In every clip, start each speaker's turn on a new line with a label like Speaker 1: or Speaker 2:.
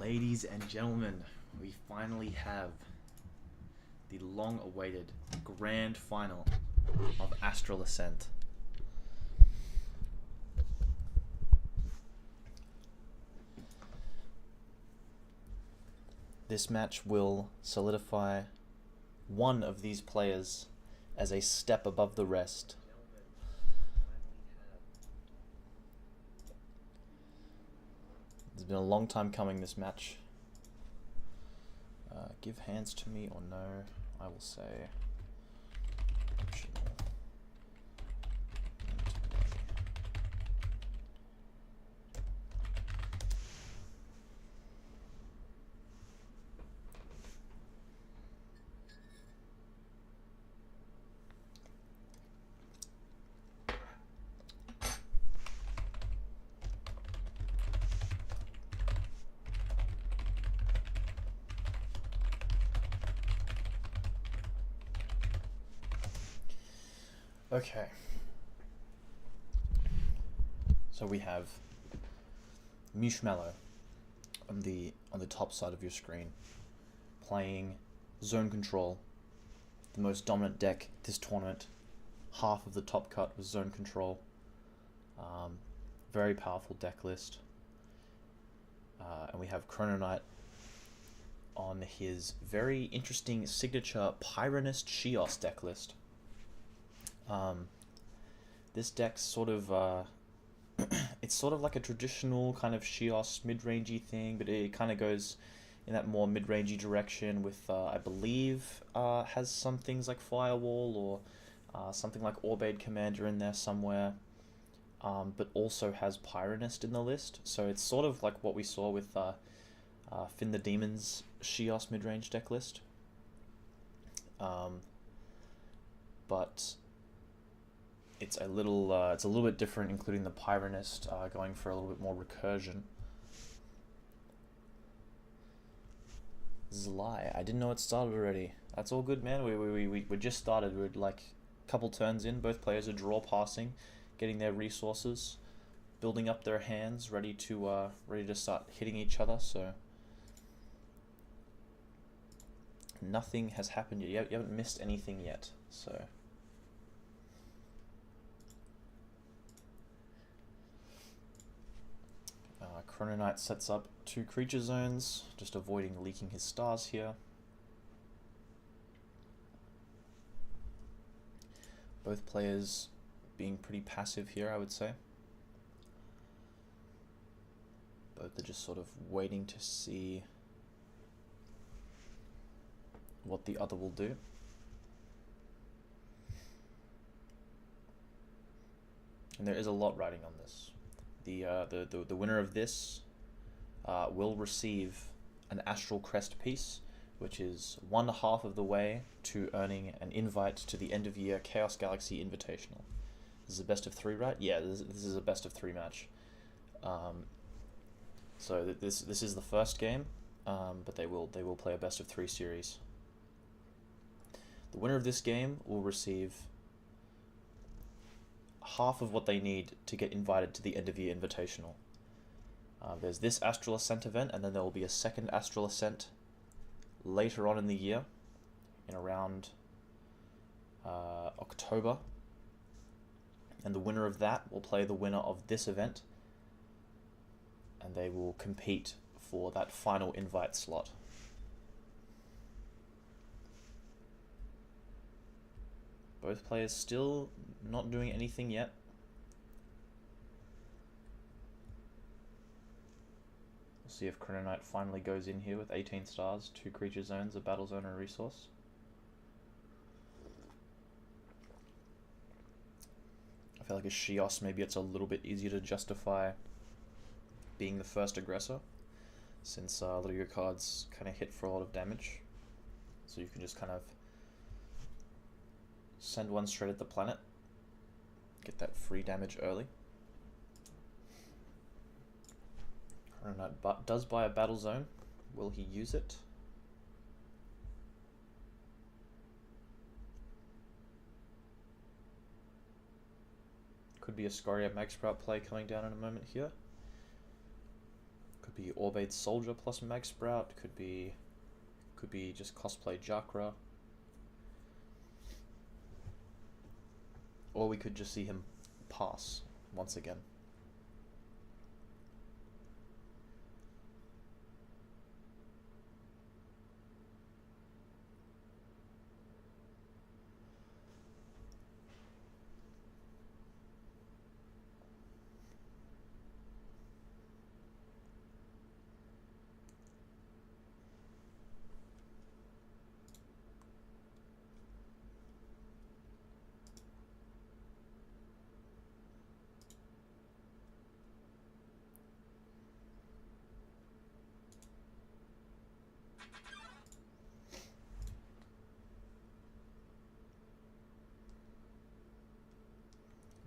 Speaker 1: Ladies and gentlemen, we finally have the long-awaited grand final of Astral Ascent. This match will solidify one of these players as a step above the rest. It's been a long time coming, this match. Give hands to me or no, I will say optional. Okay, so we have MEWSHMALLOW on the top side of your screen, playing Zone Control, the most dominant deck this tournament. Half of the top cut was Zone Control. Very powerful deck list. And we have CHRONOKNIGHT on his very interesting signature Pyronist Sheos deck list. This deck's sort of it's sort of like a traditional kind of Sheos mid-rangey thing, but it kind of goes in that more mid-rangey direction with I believe has some things like Firewall or something like Orbade Commander in there somewhere, but also has Pyronist in the list, so it's sort of like what we saw with Finn the Demon's Sheos mid-range deck list, but it's a little bit different, including the Pyronist going for a little bit more recursion. This is a lie. I didn't know it started already. That's all good, man. We just started. We're like a couple turns in. Both players are draw passing, getting their resources, building up their hands, ready to start hitting each other. So nothing has happened yet. You haven't missed anything yet. So. CHRONOKNIGHT sets up 2 creature zones, just avoiding leaking his stars here. Both players being pretty passive here, I would say. Both are just sort of waiting to see what the other will do. And there is a lot riding on this. The winner of this will receive an Astral Crest piece, which is 1/2 of the way to earning an invite to the end of year Chaos Galaxy Invitational. This is a best of 3, right? Yeah, this is a best of 3 match. So this is the first game, but they will play a best of 3 series. The winner of this game will receive half of what they need to get invited to the end of year invitational. There's this Astral Ascent event, and then there will be a second Astral Ascent later on in the year, in around October. And the winner of that will play the winner of this event, and they will compete for that final invite slot. Both players still not doing anything yet. We'll see if CHRONOKNIGHT finally goes in here with 18 stars, 2 creature zones, a battle zone, and a resource. I feel like a Sheos, maybe it's a little bit easier to justify being the first aggressor, since a lot of your cards kind of hit for a lot of damage. So you can just kind of send one straight at the planet, get that free damage early. CHRONOKNIGHT does buy a battle zone. Will he use it? Could be a Scoria Magsprout play coming down in a moment here. Could be Orbate Soldier plus Mag Sprout, could be just cosplay Jakra. Or we could just see him pass once again.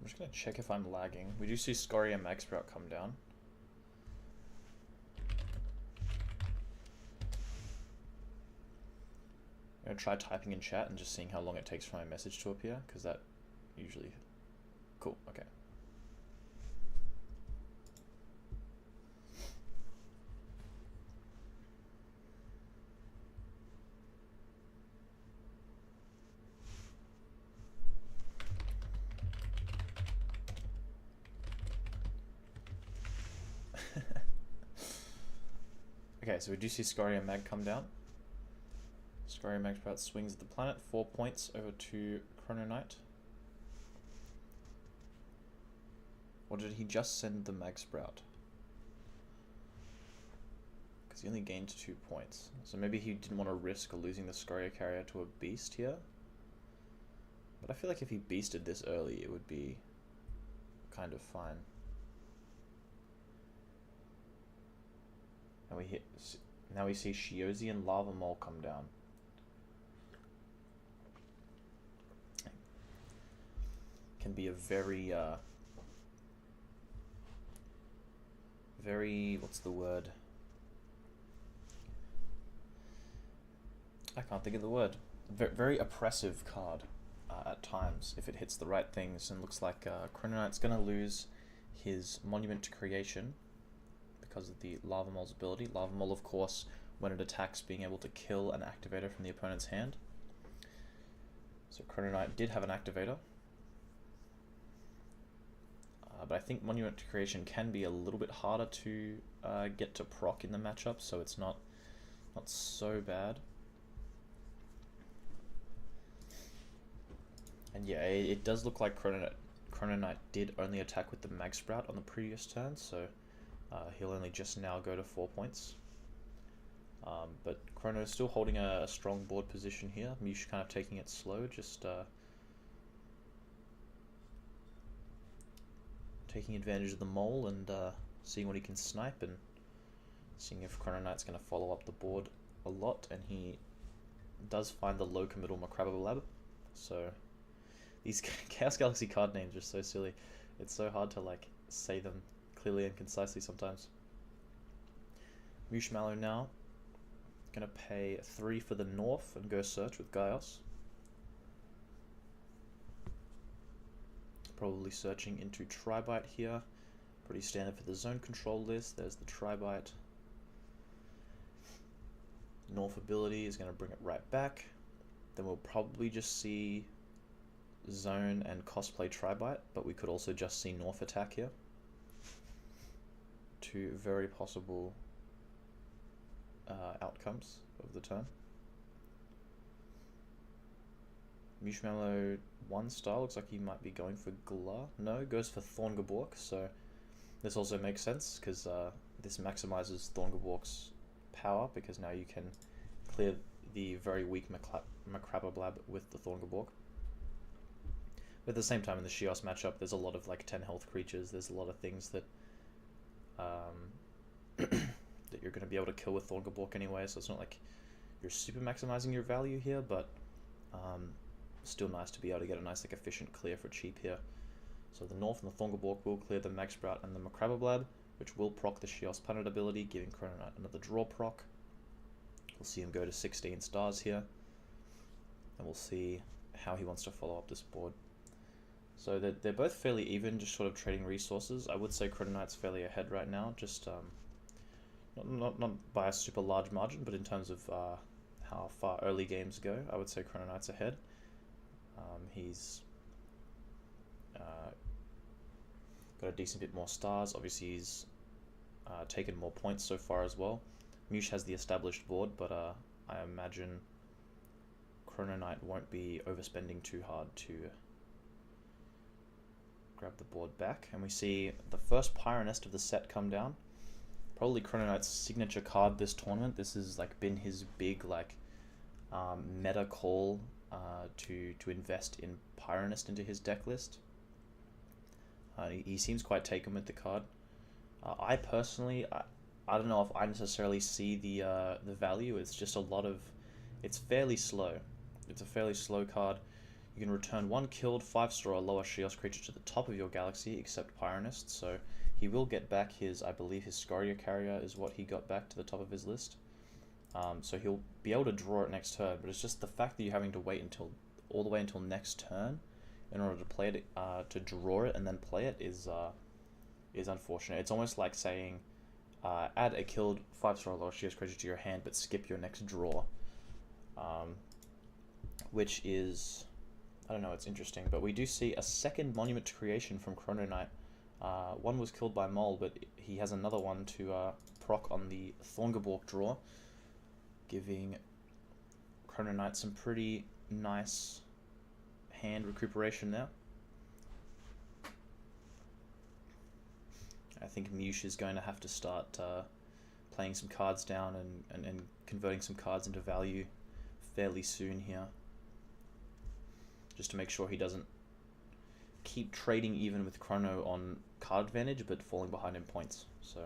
Speaker 1: I'm just going to check if I'm lagging. We do see Scurry and Mag Sprout come down. I'm going to try typing in chat and just seeing how long it takes for my message to appear, because that usually... Cool, okay. Okay, so we do see Scurry and Mag come down. Scurry and Mag Sprout swings at the planet, 4 points over to Chronoknight. Or did he just send the Mag Sprout? Because he only gained 2 points. So maybe he didn't want to risk losing the Scurry carrier to a beast here. But I feel like if he beasted this early, it would be kind of fine. Now we see Shiozi and Lava Mole come down. Can be a very, what's the word? I can't think of the word. Very oppressive card at times if it hits the right things, and looks like Chronoknight's going to lose his Monument to Creation because of the Lava Mole's ability. Lava Mole, of course, when it attacks, being able to kill an activator from the opponent's hand. So Chronoknight did have an activator. But I think Monument to Creation can be a little bit harder to get to proc in the matchup, so it's not so bad. And yeah, it does look like Chronoknight did only attack with the Mag Sprout on the previous turn, so he'll only just now go to 4 points. But Chrono is still holding a strong board position here. Mish kind of taking it slow, just taking advantage of the mole and seeing what he can snipe, and seeing if Chronoknight's going to follow up the board a lot. And he does find the low committal Macrabblab. So these Chaos Galaxy card names are so silly. It's so hard to like say them clearly and concisely sometimes. MEWSHMALLOW now going to pay 3 for the North and go search with Gaios. Probably searching into Tribite here. Pretty standard for the zone control list. There's the Tribite. North ability is going to bring it right back. Then we'll probably just see zone and cosplay Tribite, but we could also just see North attack here. 2 very possible outcomes of the turn. MEWSHMALLOW 1 star looks like he might be going for Gla. No, goes for Thorngabork, so this also makes sense because this maximizes Thorngabork's power, because now you can clear the very weak Macrabblab with the Thorngabork. But at the same time, in the Shios matchup, there's a lot of like 10 health creatures. There's a lot of things that that you're going to be able to kill with Thorngabork anyway, so it's not like you're super maximizing your value here, but still nice to be able to get a nice like efficient clear for cheap here. So the North and the Thorngabork will clear the Mag Sprout and the Macrabblab, which will proc the Shios Punnet ability, giving Chronoknight another draw proc. We'll see him go to 16 stars here, and we'll see how he wants to follow up this board. So they're both fairly even, just sort of trading resources. I would say Chronoknight's fairly ahead right now, just not by a super large margin, but in terms of how far early games go, I would say CHRONOKNIGHT's ahead. He's got a decent bit more stars. Obviously, he's taken more points so far as well. Mewsh has the established board, but I imagine CHRONOKNIGHT won't be overspending too hard to grab the board back. And we see the first Pyronest of the set come down. Probably CHRONOKNIGHT's signature card this tournament. This has like been his big like meta call to invest in Pyronest into his deck list. He seems quite taken with the card. I personally, I don't know if I necessarily see the value. It's just a lot of, it's fairly slow. It's a fairly slow card. You can return one killed 5-star or lower Chaos creature to the top of your galaxy, except Pyronest. So he will get back his, I believe his Scoria Carrier is what he got back to the top of his list. So he'll be able to draw it next turn, but it's just the fact that you're having to wait until all the way until next turn in order to play it, to draw it and then play it is unfortunate. It's almost like saying, add a killed 5-star or lower Chaos creature to your hand, but skip your next draw. Which is, I don't know, it's interesting. But we do see a second Monument to Creation from CHRONOKNIGHT. One was killed by Mole, but he has another one to proc on the Thorngeborg draw, giving CHRONOKNIGHT some pretty nice hand recuperation there. I think Mewsh is going to have to start playing some cards down and converting some cards into value fairly soon here, just to make sure he doesn't keep trading even with Chrono on card advantage but falling behind in points. So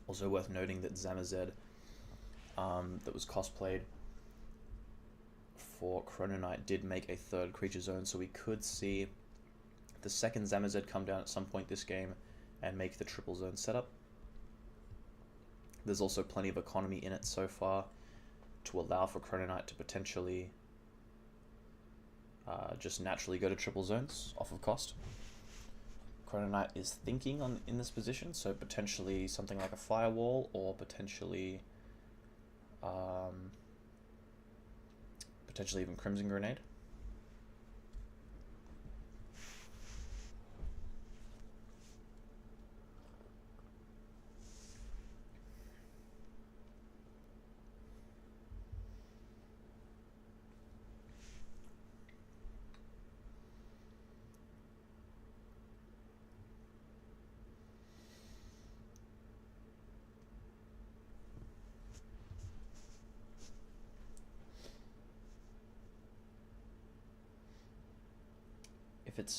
Speaker 1: also worth noting that Zamazed that was cosplayed for CHRONOKNIGHT did make a third creature zone, so we could see the second Zamazed come down at some point this game and make the triple zone setup. There's also plenty of economy in it so far to allow for CHRONOKNIGHT to potentially just naturally go to triple zones off of cost. CHRONOKNIGHT is thinking in this position, so potentially something like a Firewall, or potentially even Crimson Grenade.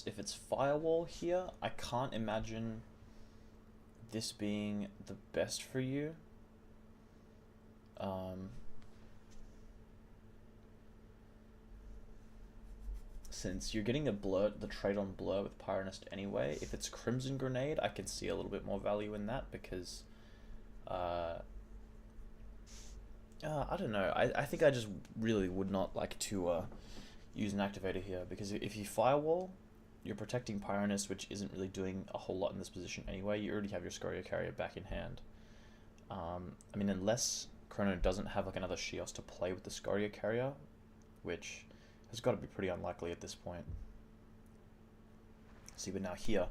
Speaker 1: If it's Firewall here, I can't imagine this being the best for you. Since you're getting the trade on Blur with Pyronest anyway. If it's Crimson Grenade, I can see a little bit more value in that, because I don't know. I think I just really would not like to use an activator here, because if you Firewall, you're protecting Pyronest, which isn't really doing a whole lot in this position anyway. You already have your Scoria Carrier back in hand. I mean, unless Chrono doesn't have like another Shios to play with the Scoria Carrier, which has got to be pretty unlikely at this point. See, but now here,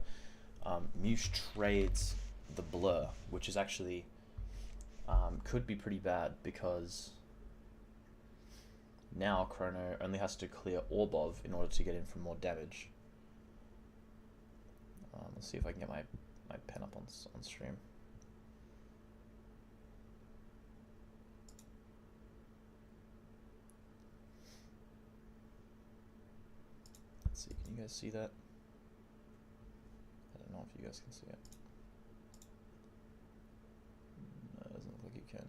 Speaker 1: Mewsh trades the Blur, which is actually could be pretty bad, because now Chrono only has to clear Orbov in order to get in for more damage. Let's see if I can get my pen up on stream. Let's see, can you guys see that? I don't know if you guys can see it. No, it doesn't look like you can.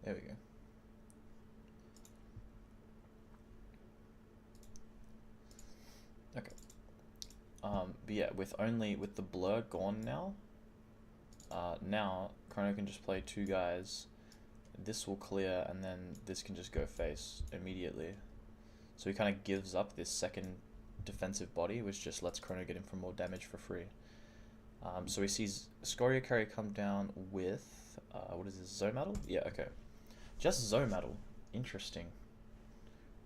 Speaker 1: There we go. Okay. But yeah, with the Blur gone now, now Chrono can just play two guys, this will clear, and then this can just go face immediately. So he kind of gives up this second defensive body, which just lets Chrono get in for more damage for free. So he sees Scoria Carrier come down with, what is this, Zomaddle? Yeah, okay. Just Zomaddle. Interesting.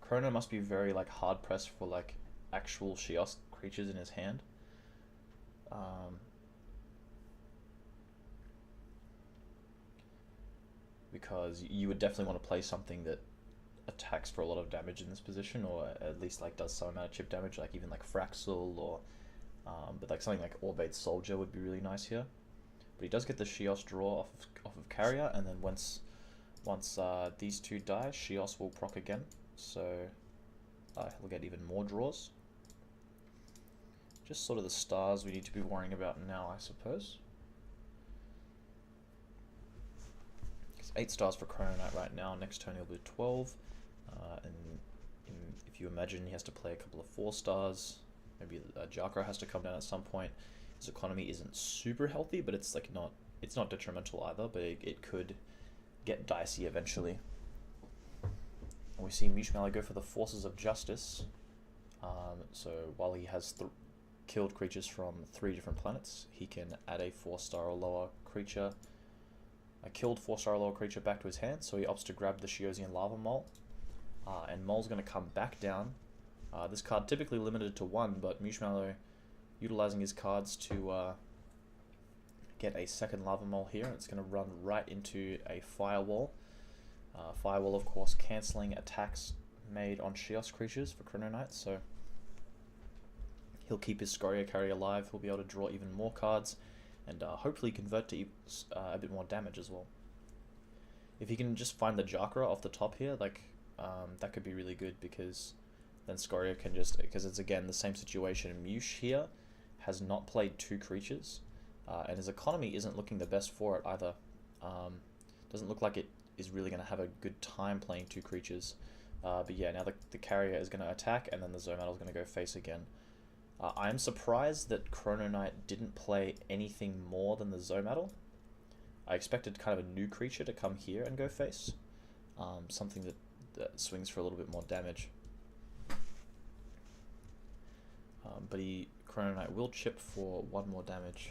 Speaker 1: Chrono must be very like hard pressed for like actual Shios creatures in his hand. Because you would definitely want to play something that attacks for a lot of damage in this position, or at least like does some amount of chip damage, like even like Fraxel, or but like something like Orbade Soldier would be really nice here. But he does get the Shios draw off of Carrier, and then once these two die, Shios will proc again, so he'll get even more draws. Just sort of the stars we need to be worrying about now, I suppose. 8 stars for Chronoknight right now. Next turn he'll be 12, and if you imagine he has to play a couple of 4 stars, maybe Jakra has to come down at some point. His economy isn't super healthy, but it's like it's not detrimental either. But it could get dicey eventually. And we see MEWSHMALLOW go for the Forces of Justice. So while he has killed creatures from 3 different planets, he can add a 4-star or lower creature. A killed 4-star or lower creature back to his hand, so he opts to grab the Shiosian Lava Mole. And Mole's going to come back down. This card typically limited to 1, but MEWSHMALLOW utilizing his cards to get a second Lava Mole here. It's going to run right into a Firewall. Firewall, of course, cancelling attacks made on Shios creatures for Chronoknight, so he'll keep his Scoria Carrier alive. He'll be able to draw even more cards, and hopefully convert to a bit more damage as well. If he can just find the Jakra off the top here, like that could be really good, because then Scoria can just, because it's again the same situation. Mewsh here has not played 2 creatures, and his economy isn't looking the best for it either. Doesn't look like it is really going to have a good time playing 2 creatures. But yeah, now the Carrier is going to attack, and then the Zomaddle is going to go face again. I am surprised that Chronoknight didn't play anything more than the Zomaddle. I expected kind of a new creature to come here and go face. Something that swings for a little bit more damage. But Chronoknight will chip for 1 more damage.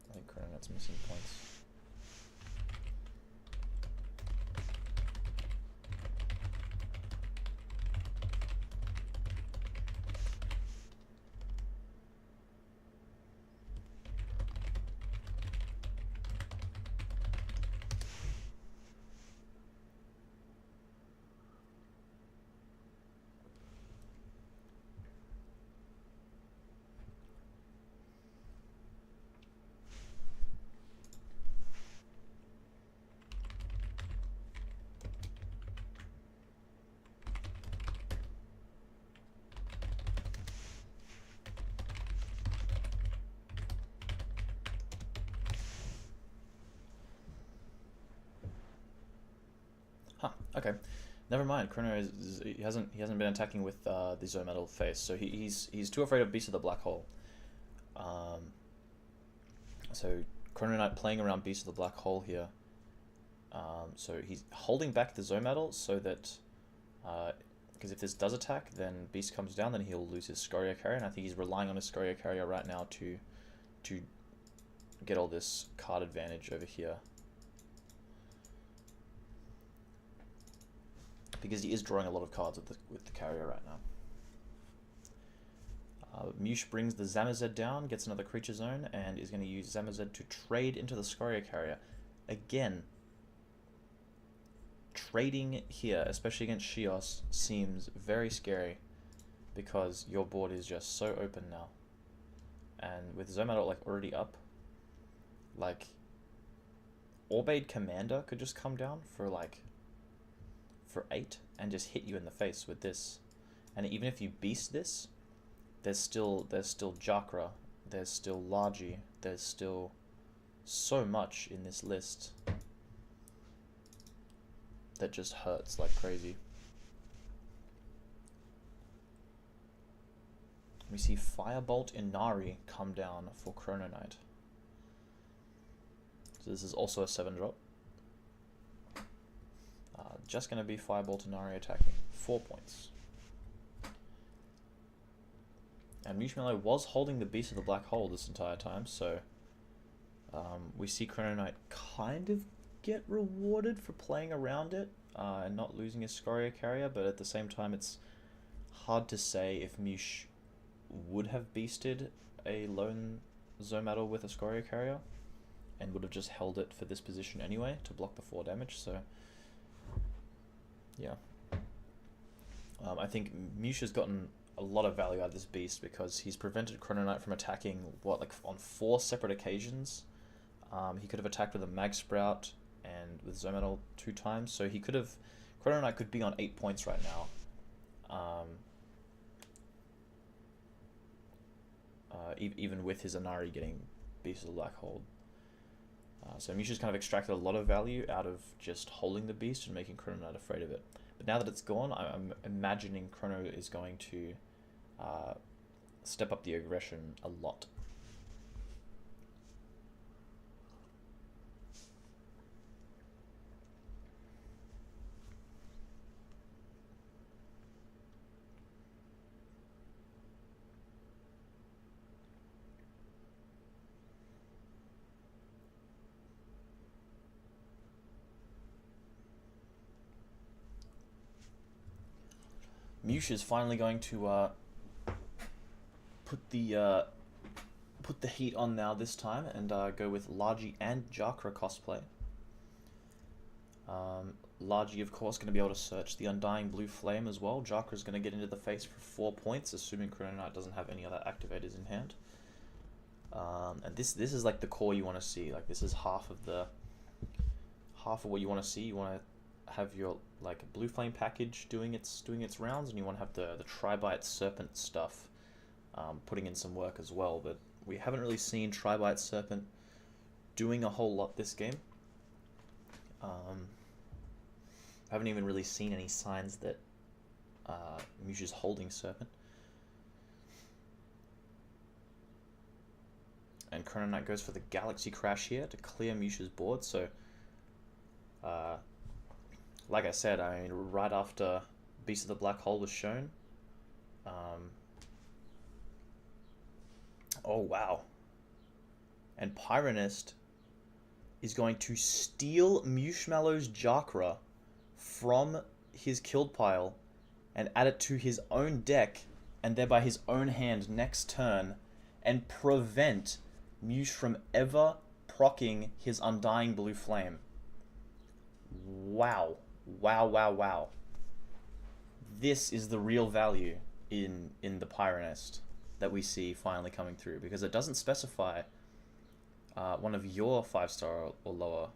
Speaker 1: I think Chronoknight's missing points. Huh, okay. Never mind. Chrono he hasn't been attacking with the Zomaddle face, so he's too afraid of Beast of the Black Hole. So Chronoknight playing around Beast of the Black Hole here. So he's holding back the Zomaddle so that because if this does attack, then Beast comes down, then he'll lose his Scoria Carrier, and I think he's relying on his Scoria Carrier right now to get all this card advantage over here. Because he is drawing a lot of cards with the Carrier right now. Mewsh brings the Zamazed down, gets another creature zone, and is going to use Zamazed to trade into the Scoria Carrier. Again, trading here, especially against Shios, seems very scary, because your board is just so open now. And with Zomaddle like already up, like Orbade Commander could just come down for 8 and just hit you in the face with this. And even if you beast this, there's still Jakra, there's still Largy, there's still so much in this list that just hurts like crazy. We see Firebolt Inari come down for Chronoknight. So this is also a 7-drop. Just going to be Fireball Tenari attacking. 4 points. And MEWSHMALLOW was holding the Beast of the Black Hole this entire time, so we see Chronoknight kind of get rewarded for playing around it and not losing his Scoria Carrier, but at the same time it's hard to say if Mewsh would have beasted a lone Zomattle with a Scoria Carrier and would have just held it for this position anyway to block the 4 damage, so yeah. I think Mewsh has gotten a lot of value out of this beast because he's prevented Chronoknight from attacking, what, like on 4 separate occasions. He could have attacked with a Mag Sprout and with Zomattle 2 times, so he could have, Chronoknight could be on 8 points right now. Even with his Inari getting Beast of the Black Hole. So Mewsh's kind of extracted a lot of value out of just holding the beast and making Chronoknight afraid of it. But now that it's gone, I'm imagining Chrono is going to step up the aggression a lot. Mewsh is finally going to put the heat on now this time and go with Largy and Jakra cosplay. Largy, of course, going to be able to search the Undying Blue Flame as well. Jakra is going to get into the face for 4 points, assuming Chronoknight doesn't have any other activators in hand. And this is like the core you want to see. Like this is half of what you want to see. You want to have your like Blue Flame package doing its rounds, and you want to have the Tri-Bite Serpent stuff putting in some work as well. But we haven't really seen Tri-Bite Serpent doing a whole lot this game. Haven't even really seen any signs that Mewsh is holding Serpent. And Chronoknight goes for the Galaxy Crash here to clear Mewsh's board. So, like I said, I mean, right after Beast of the Black Hole was shown. Oh, wow. And Pyronist is going to steal MEWSHMALLOW's Jakra from his killed pile and add it to his own deck and thereby his own hand next turn and prevent Mewsh from ever proccing his Undying Blue Flame. Wow. Wow, wow, wow. This is the real value in the Pyronist that we see finally coming through, because it doesn't specify one of your 5-star or lower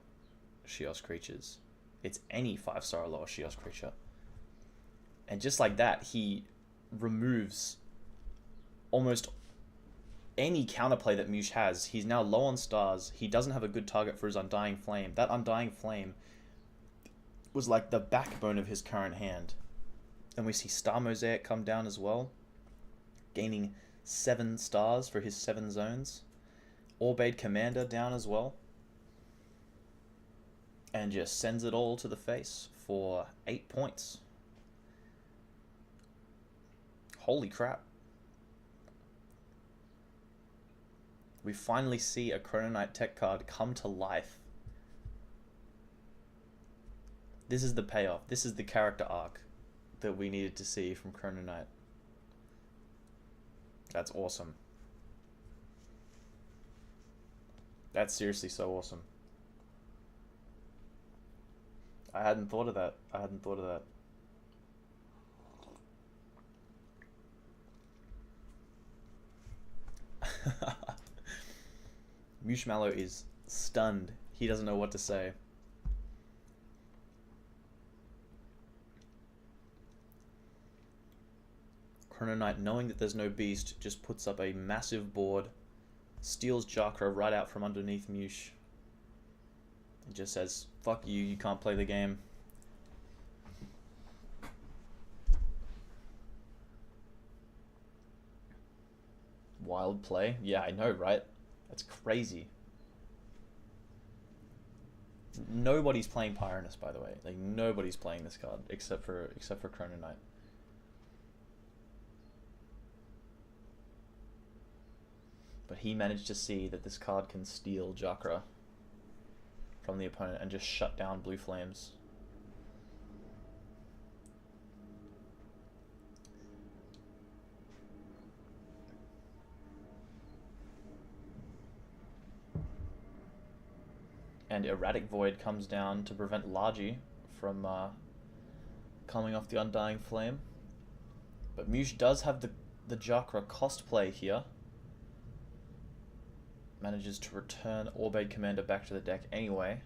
Speaker 1: Shios creatures. It's any 5-star or lower Shios creature. And just like that, he removes almost any counterplay that Mewsh has. He's now low on stars. He doesn't have a good target for his Undying Flame. That Undying Flame was like the backbone of his current hand. And we see Star Mosaic come down as well, gaining 7 stars for his 7 zones. Orbade Commander down as well. And just sends it all to the face for 8 points. Holy crap. We finally see a Chronoknight tech card come to life. This is the payoff. This is the character arc that we needed to see from Chronoknight. That's awesome. That's seriously so awesome. I hadn't thought of that. I hadn't thought of that. MEWSHMALLOW is stunned. He doesn't know what to say. Chronoknight, knowing that there's no beast, just puts up a massive board, steals Jakra right out from underneath Mewsh, and just says, fuck you, you can't play the game. Wild play? Yeah, I know, right? That's crazy. Nobody's playing Pyronus, by the way. Like, nobody's playing this card except for Chronoknight. But he managed to see that this card can steal Chakra from the opponent and just shut down blue flames. And Erratic Void comes down to prevent Largy from coming off the Undying Flame. But Mewsh does have the Chakra cost play here. Manages to return Orbade Commander back to the deck anyway.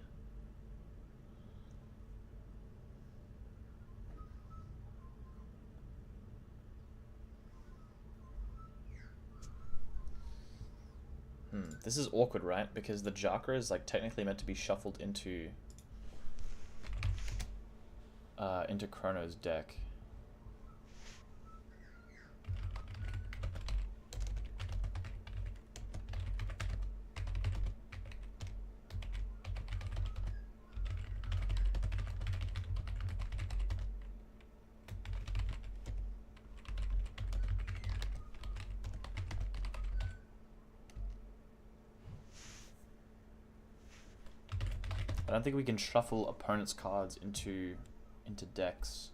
Speaker 1: This is awkward, right? Because the Chakra is like technically meant to be shuffled into Chrono's deck. I don't think we can shuffle opponent's cards into decks.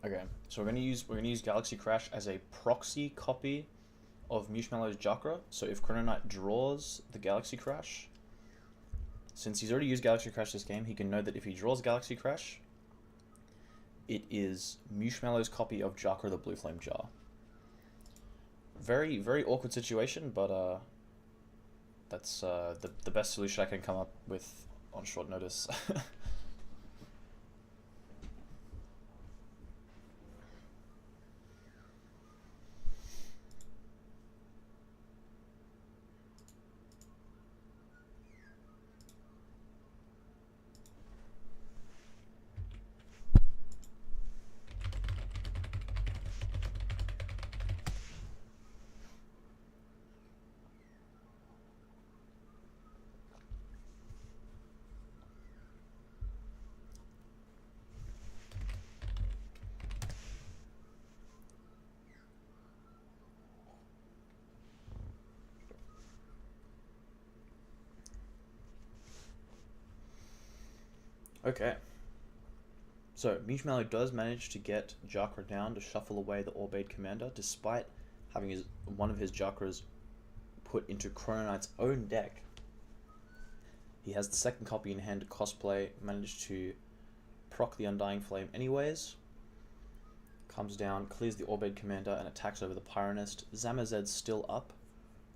Speaker 1: Okay, so we're gonna use Galaxy Crash as a proxy copy of MEWSHMALLOW's Chakra. So if Chronoknight draws the Galaxy Crash, since he's already used Galaxy Crash this game, he can know that if he draws Galaxy Crash, it is MEWSHMALLOW's copy of Chakra the Blue Flame Jar. Very, very awkward situation, but that's the best solution I can come up with on short notice. Okay. So, MEWSHMALLOW does manage to get Chakra down to shuffle away the Orbade Commander, despite having one of his Chakras put into Chronoknight's own deck. He has the second copy in hand to cosplay, managed to proc the Undying Flame anyways. Comes down, clears the Orbade Commander, and attacks over the Pyronist. Zamazed's still up.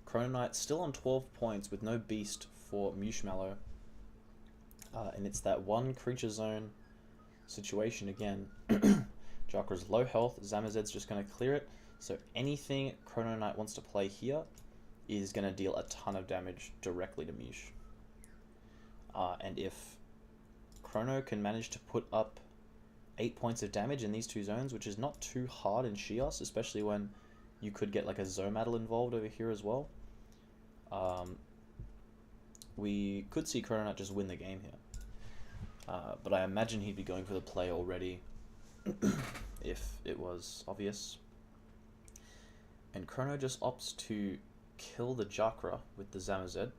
Speaker 1: Chronoknight still on 12 points with no beast for MEWSHMALLOW. And it's that one creature zone situation again. Chakra's low health, Zamazed's just going to clear it. So anything Chronoknight wants to play here is going to deal a ton of damage directly to Mewsh. And if Chrono can manage to put up 8 points of damage in these two zones, which is not too hard in Shios, especially when you could get like a Zomattle involved over here as well. We could see Chronoknight just win the game here. But I imagine he'd be going for the play already if it was obvious. And Chrono just opts to kill the Jakra with the Zamazed.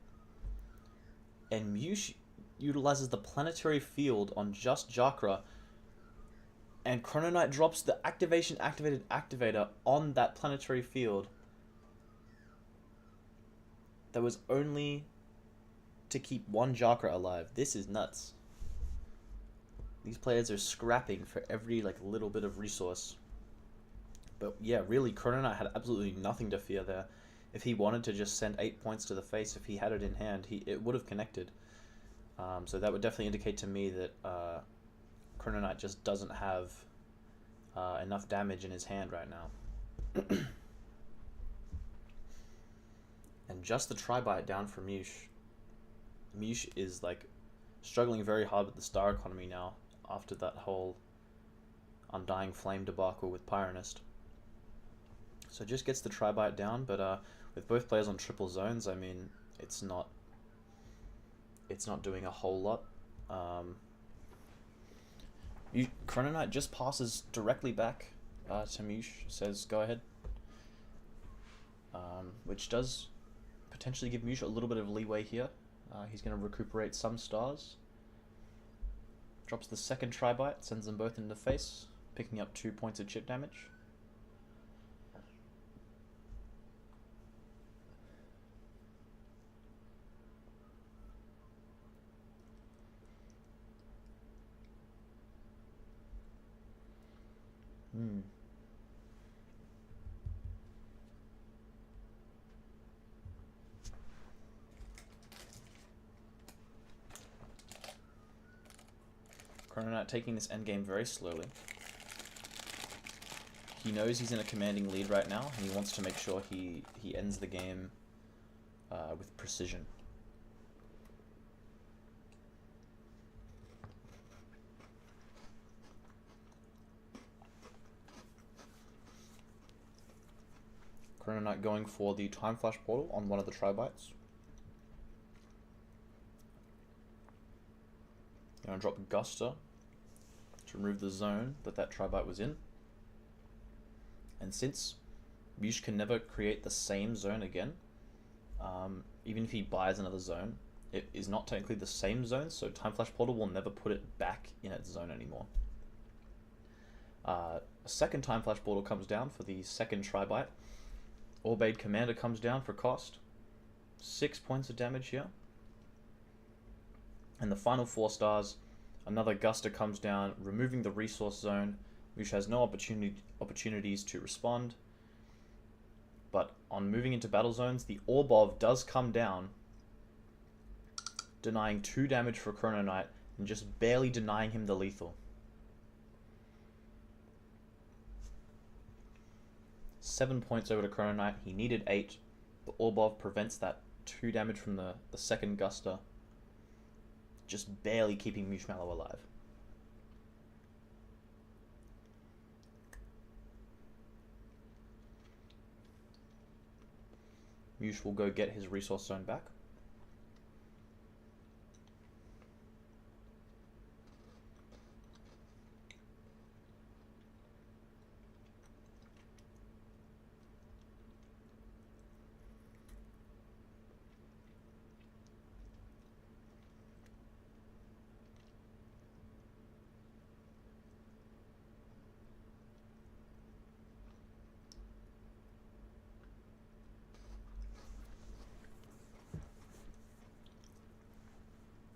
Speaker 1: And Mewsh utilizes the planetary field on just Jakra. And Chronoknight drops the activation activated activator on that planetary field. That was only to keep one Jakra alive. This is nuts. These players are scrapping for every like little bit of resource. But yeah, really, Chronoknight had absolutely nothing to fear there. If he wanted to just send 8 points to the face, if he had it in hand, it would have connected. So that would definitely indicate to me that Chronoknight just doesn't have enough damage in his hand right now. And just the Tri-Bite down for Mewsh. Mewsh is like struggling very hard with the star economy now after that whole Undying Flame debacle with Pyronist. So just gets the Tri-Bite down, but with both players on triple zones, I mean, it's not doing a whole lot. Chronoknight just passes directly back to Mewsh, says go ahead, which does potentially give Mewsh a little bit of leeway here. He's going to recuperate some stars. Drops the second Tri-Bite, sends them both into the face, picking up 2 points of chip damage. Chronoknight taking this endgame very slowly. He knows he's in a commanding lead right now, and he wants to make sure he ends the game with precision. Chronoknight going for the Time Flash Portal on one of the Tri-Bites. Going to drop Guster to remove the zone that Tri-Bite was in. And since Mewsh can never create the same zone again, even if he buys another zone, it is not technically the same zone, so Time Flash Portal will never put it back in its zone anymore. A second Time Flash Portal comes down for the second Tri-Bite. Orbade Commander comes down for cost. 6 points of damage here. And the final 4 stars, another Guster comes down, removing the resource zone, which has no opportunities to respond. But on moving into battle zones, the Orbov does come down, denying 2 damage for Chronoknight, and just barely denying him the lethal. 7 points over to Chronoknight. He needed 8. The Orbov prevents that 2 damage from the second Guster, just barely keeping MEWSHMALLOW alive. Mewsh will go get his resource zone back.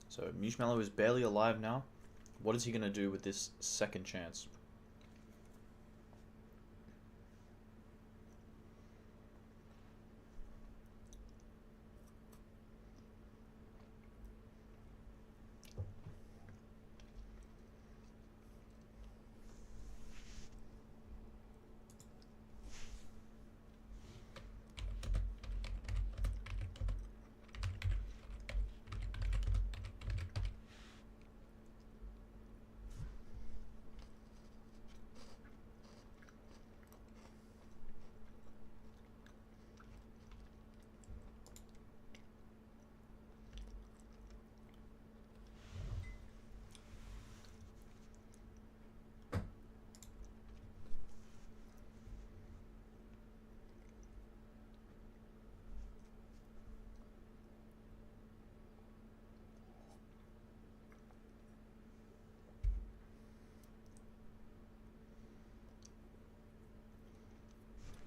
Speaker 1: So MEWSHMALLOW is barely alive now. What is he going to do with this second chance?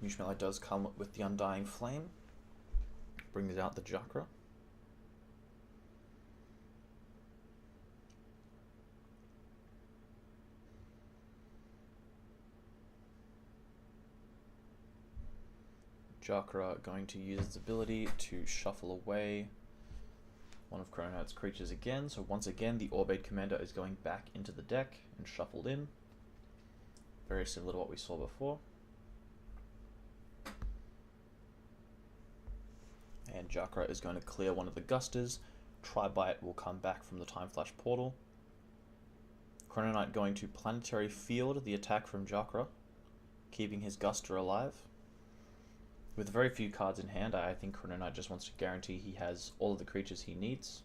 Speaker 1: MEWSHMALLOW does come with the Undying Flame. Brings out the Chakra. Chakra going to use its ability to shuffle away one of CHRONOKNIGHT's creatures again. So once again, the Orbade Commander is going back into the deck and shuffled in. Very similar to what we saw before. And Chakra is going to clear one of the Gusters. Tribite will come back from the Time Flash portal. CHRONOKNIGHT going to Planetary Field the attack from Chakra, keeping his Guster alive. With very few cards in hand, I think CHRONOKNIGHT just wants to guarantee he has all of the creatures he needs.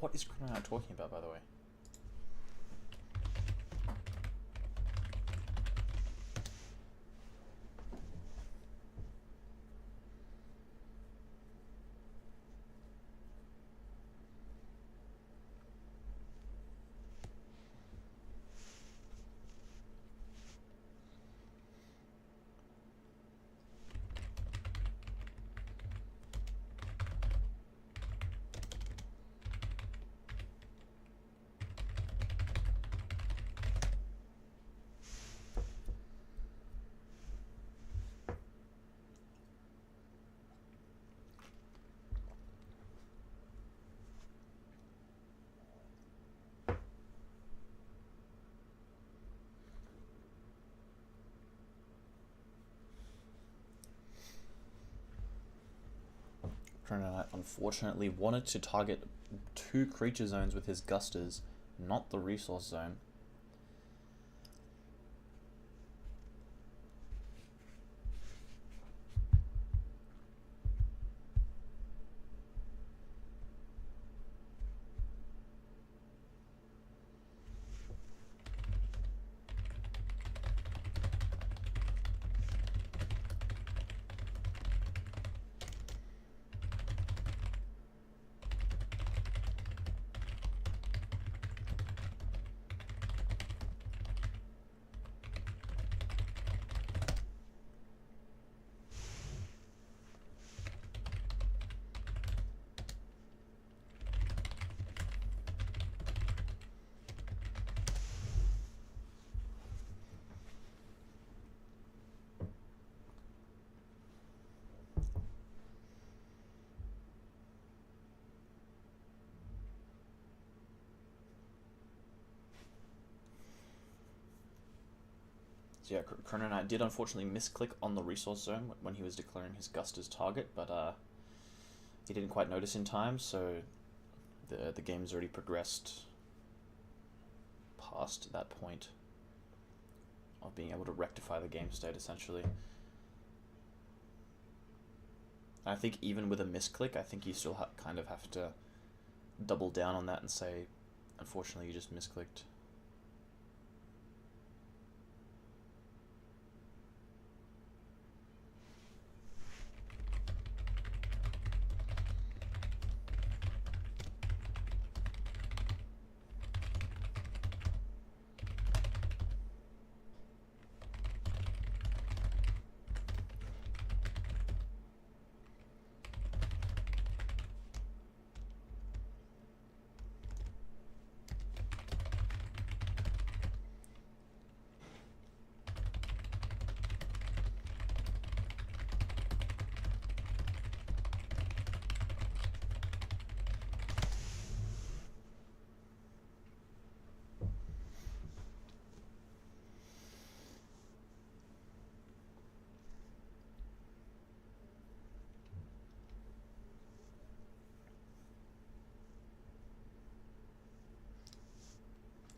Speaker 1: What is CHRONOKNIGHT talking about, by the way? CHRONOKNIGHT unfortunately wanted to target 2 creature zones with his Gusters, not the resource zone. So yeah, CHRONOKNIGHT did unfortunately misclick on the resource zone when he was declaring his Guster's target, but he didn't quite notice in time, so the game's already progressed past that point of being able to rectify the game state, essentially. I think even with a misclick, I think you still kind of have to double down on that and say, unfortunately, you just misclicked.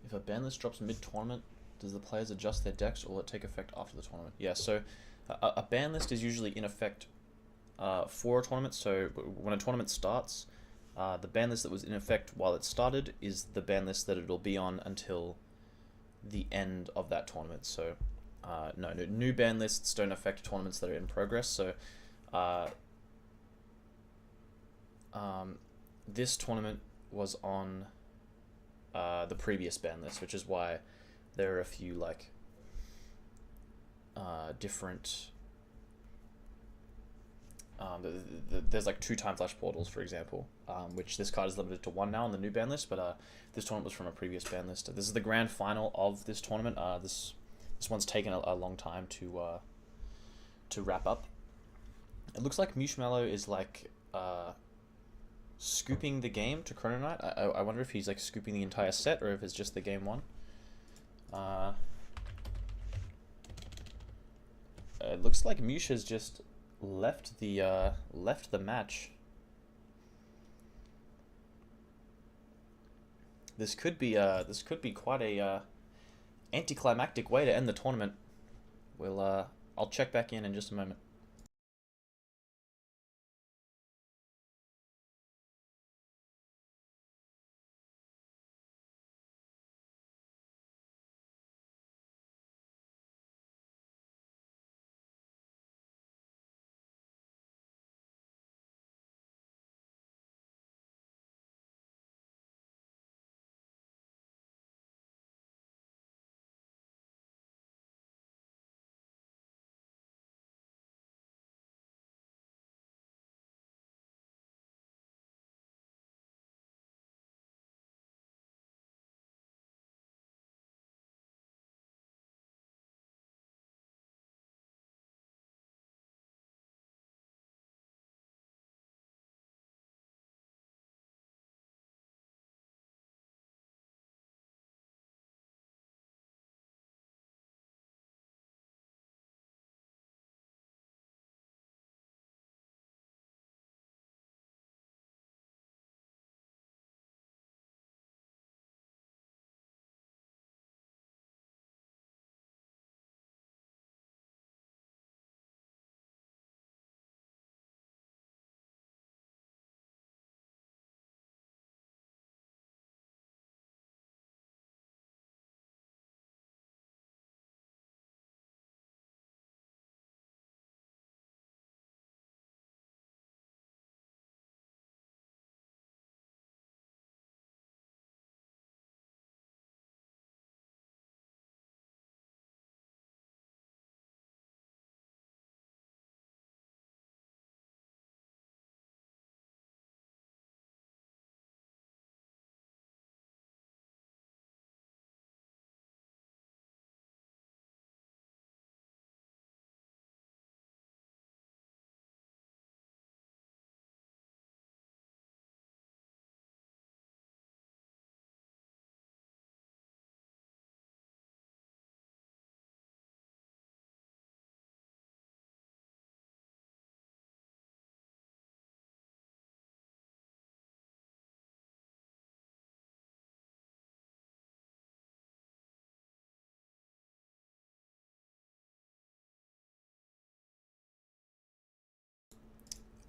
Speaker 1: If a ban list drops mid-tournament, does the players adjust their decks or will it take effect after the tournament? Yeah, so a ban list is usually in effect for a tournament. So when a tournament starts, the ban list that was in effect while it started is the ban list that it'll be on until the end of that tournament. So no, new ban lists don't affect tournaments that are in progress. So this tournament was on the previous ban list, which is why there are a few like different. There's like 2 time flash portals, for example, which this card is limited to 1 now on the new ban list, but this tournament was from a previous ban list. This is the grand final of this tournament. This one's taken a long time to wrap up. It looks like MEWSHMALLOW is like scooping the game to CHRONOKNIGHT. I wonder if he's like scooping the entire set or if it's just the game 1. It looks like Mewsh has just left the match. This could be quite a anticlimactic way to end the tournament. I'll check back in just a moment.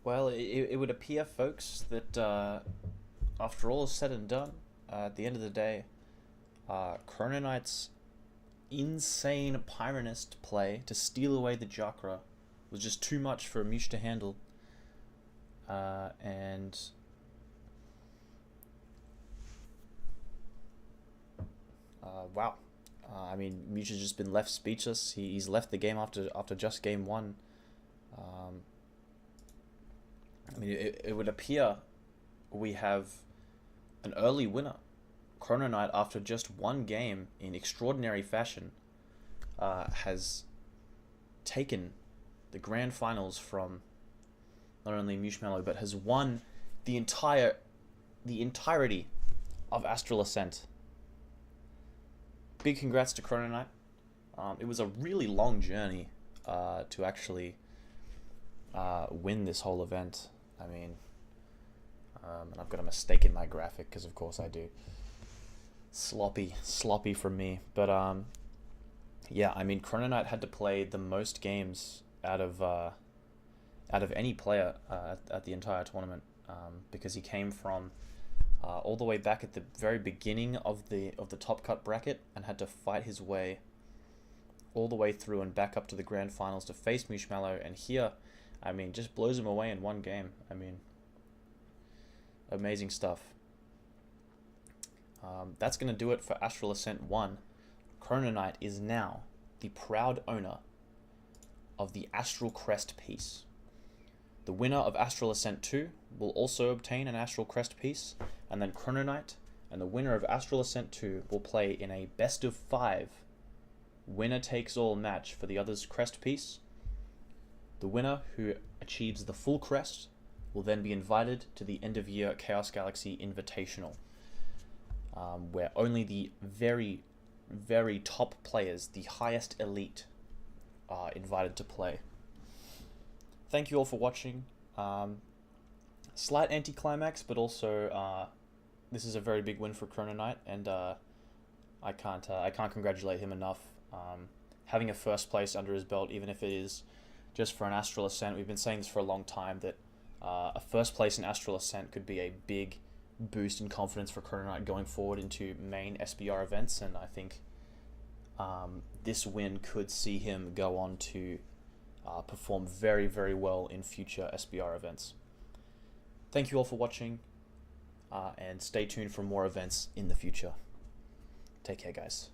Speaker 1: Well, it would appear, folks, that after all is said and done, at the end of the day, CHRONOKNIGHT's insane Pyronist play to steal away the Chakra was just too much for Mewsh to handle. And wow. I mean, Mewsh has just been left speechless. He's left the game after just game 1. I mean, it would appear we have an early winner. CHRONOKNIGHT, after just 1 game in extraordinary fashion, has taken the grand finals from not only MEWSHMALLOW, but has won the entirety of ASTRAL ASCENT. Big congrats to CHRONOKNIGHT. It was a really long journey to actually win this whole event. I mean, and I've got a mistake in my graphic because of course I do. Sloppy from me. But yeah, I mean, CHRONOKNIGHT had to play the most games out of any player at the entire tournament, because he came from all the way back at the very beginning of the top cut bracket and had to fight his way all the way through and back up to the grand finals to face MEWSHMALLOW, and here, I mean, just blows him away in 1 game. I mean, amazing stuff. That's going to do it for ASTRAL ASCENT 1. CHRONOKNIGHT is now the proud owner of the Astral Crest piece. The winner of Astral Ascent 2 will also obtain an Astral Crest piece, and then CHRONOKNIGHT and the winner of Astral Ascent 2 will play in a best of 5 winner-takes-all match for the other's crest piece. The winner who achieves the full crest will then be invited to the end-of-year Chaos Galaxy Invitational, where only the very, very top players, the highest elite, are invited to play. Thank you all for watching. Slight anticlimax, but also this is a very big win for CHRONOKNIGHT, and I can't congratulate him enough. Having a first place under his belt, even if it is just for an Astral Ascent, we've been saying this for a long time, that a first place in Astral Ascent could be a big boost in confidence for CHRONOKNIGHT going forward into main SBR events, and I think this win could see him go on to perform very, very well in future SBR events. Thank you all for watching, and stay tuned for more events in the future. Take care, guys.